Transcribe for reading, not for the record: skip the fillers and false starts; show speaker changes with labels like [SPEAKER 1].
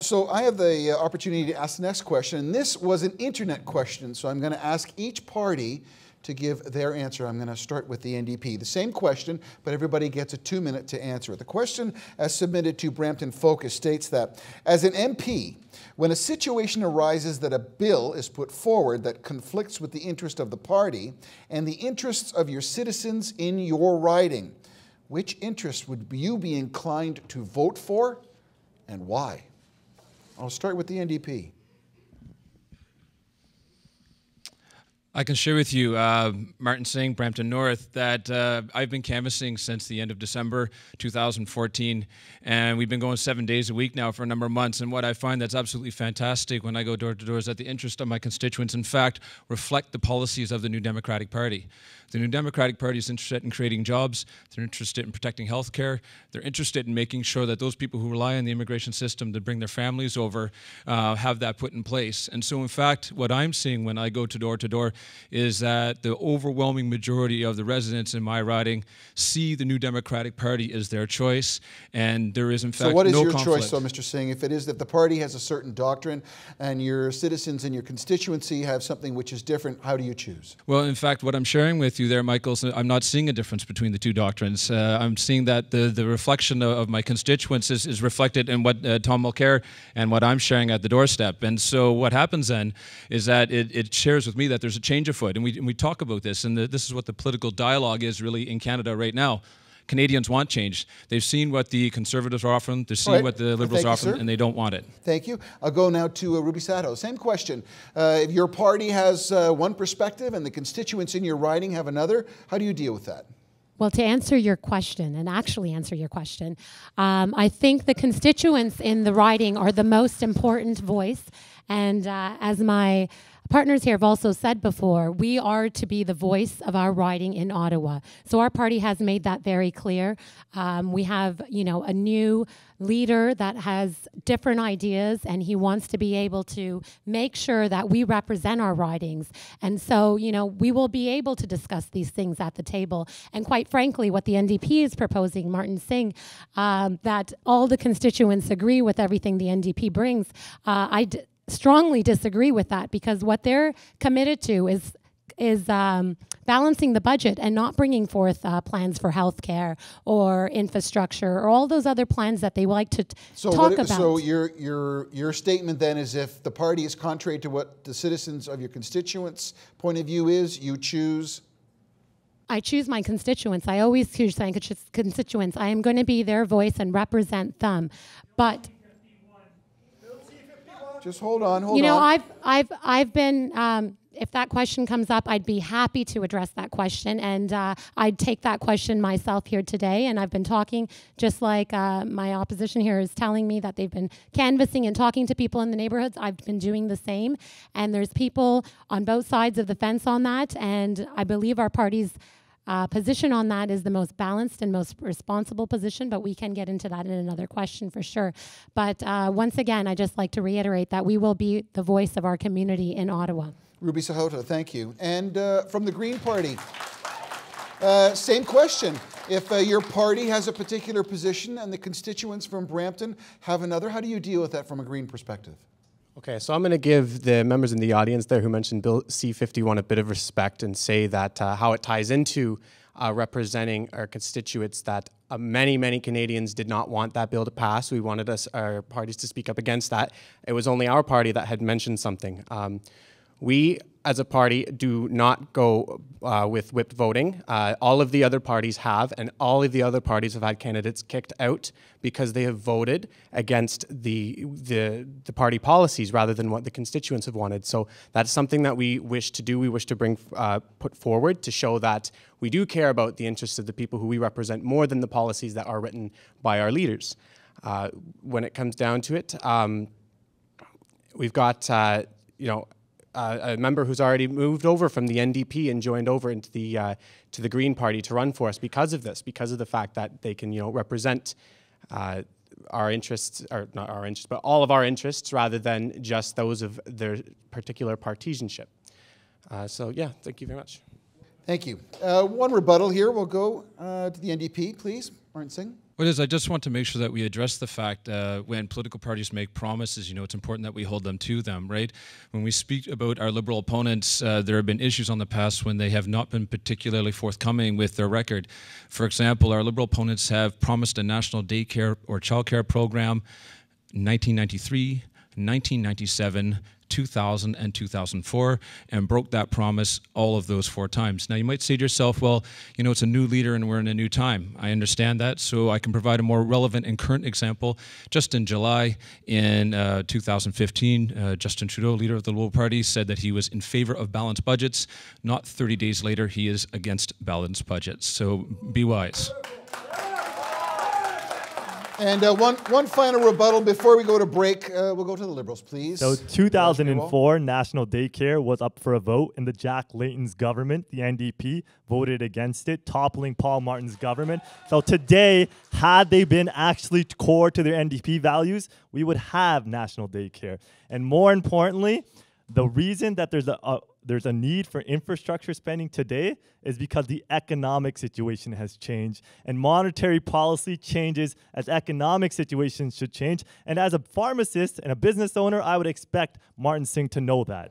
[SPEAKER 1] So I have the opportunity to ask the next question. And this was an internet question, so I'm going to ask each party to give their answer. I'm going to start with the NDP. The same question, but everybody gets a 2-minute to answer it. The question, as submitted to Brampton Focus, states that, as an MP, when a situation arises that a bill is put forward that conflicts with the interest of the party and the interests of your citizens in your riding, which interest would you be inclined to vote for and why? I'll start with the NDP.
[SPEAKER 2] I can share with you, Martin Singh, Brampton North, that I've been canvassing since the end of December 2014, and we've been going 7 days a week now for a number of months. And what I find that's absolutely fantastic when I go door to door is that the interest of my constituents, in fact, reflect the policies of the New Democratic Party. The New Democratic Party is interested in creating jobs. They're interested in protecting health care. They're interested in making sure that those people who rely on the immigration system to bring their families over have that put in place. And so, in fact, what I'm seeing when I go to door is that the overwhelming majority of the residents in my riding see the New Democratic Party as their choice, and there is, in fact, no conflict.
[SPEAKER 1] So what is your choice, though, Mr. Singh? If it is that the party has a certain doctrine and your citizens in your constituency have something which is different, how do you choose?
[SPEAKER 2] Well, in fact, what I'm sharing with you there, Michael, I'm not seeing a difference between the two doctrines. I'm seeing that the reflection of my constituents is reflected in what Tom Mulcair and what I'm sharing at the doorstep. And so what happens then is that it shares with me that there's a change afoot. And we talk about this, and this is what the political dialogue is really in Canada right now. Canadians want change. They've seen what the Conservatives are offering, they've seen what the Liberals are offering, and they don't want it.
[SPEAKER 1] Thank you. I'll go now to Ruby Sato. Same question. If your party has one perspective and the constituents in your riding have another, how do you deal with that?
[SPEAKER 3] Well, to answer your question, and actually answer your question, I think the constituents in the riding are the most important voice. And as my partners here have also said before, we are to be the voice of our riding in Ottawa. So our party has made that very clear. We have, a new leader that has different ideas, and he wants to be able to make sure that we represent our ridings. And so, we will be able to discuss these things at the table. And quite frankly, what the NDP is proposing, Martin Singh, that all the constituents agree with everything the NDP brings, I strongly disagree with that, because what they're committed to is balancing the budget and not bringing forth plans for health care or infrastructure or all those other plans that they like to talk about.
[SPEAKER 1] So your statement then is, if the party is contrary to what the citizens of your constituents' point of view is, you choose?
[SPEAKER 3] I choose my constituents. I always choose my constituents. I am going to be their voice and represent them. But
[SPEAKER 1] just hold on, hold on.
[SPEAKER 3] I've been, if that question comes up, I'd be happy to address that question, and I'd take that question myself here today. And I've been talking, just like my opposition here is telling me that they've been canvassing and talking to people in the neighborhoods. I've been doing the same, and there's people on both sides of the fence on that, and I believe our party's position on that is the most balanced and most responsible position, but we can get into that in another question for sure. But once again, I just like to reiterate that we will be the voice of our community in Ottawa.
[SPEAKER 1] Ruby Sahota, thank you. And from the Green Party, same question. If your party has a particular position and the constituents from Brampton have another, how do you deal with that from a Green perspective?
[SPEAKER 4] Okay, so I'm going to give the members in the audience there who mentioned Bill C-51 a bit of respect and say that how it ties into representing our constituents, that many, many Canadians did not want that bill to pass. We wanted our parties to speak up against that. It was only our party that had mentioned something. We, as a party, do not go with whipped voting. All of the other parties have, and all of the other parties have had candidates kicked out because they have voted against the party policies rather than what the constituents have wanted. So that's something that we wish to do. We wish to bring put forward to show that we do care about the interests of the people who we represent more than the policies that are written by our leaders. When it comes down to it, we've got a member who's already moved over from the NDP and joined over into the to the Green Party to run for us because of this, because of the fact that they can represent our interests, or not our interests, but all of our interests rather than just those of their particular partisanship. So yeah, thank you very much.
[SPEAKER 1] Thank you. One rebuttal here. We'll go to the NDP, please. Martin Singh.
[SPEAKER 2] What is, I just want to make sure that we address the fact when political parties make promises, it's important that we hold them to them, right? When we speak about our Liberal opponents, there have been issues on the past when they have not been particularly forthcoming with their record. For example, our Liberal opponents have promised a national daycare or childcare program in 1993, 1997, 2000 and 2004, and broke that promise all of those 4 times. Now you might say to yourself, well, it's a new leader and we're in a new time. I understand that, so I can provide a more relevant and current example. Just in July in 2015, Justin Trudeau, leader of the Liberal Party, said that he was in favor of balanced budgets. Not 30 days later, he is against balanced budgets. So be wise.
[SPEAKER 1] And one final rebuttal before we go to break. We'll go to the Liberals, please.
[SPEAKER 5] So 2004, national daycare was up for a vote in the Jack Layton's government. The NDP voted against it, toppling Paul Martin's government. So today, had they been actually core to their NDP values, we would have national daycare. And more importantly, the reason that there's a need for infrastructure spending today is because the economic situation has changed, and monetary policy changes as economic situations should change. And as a pharmacist and a business owner, I would expect Martin Singh to know that.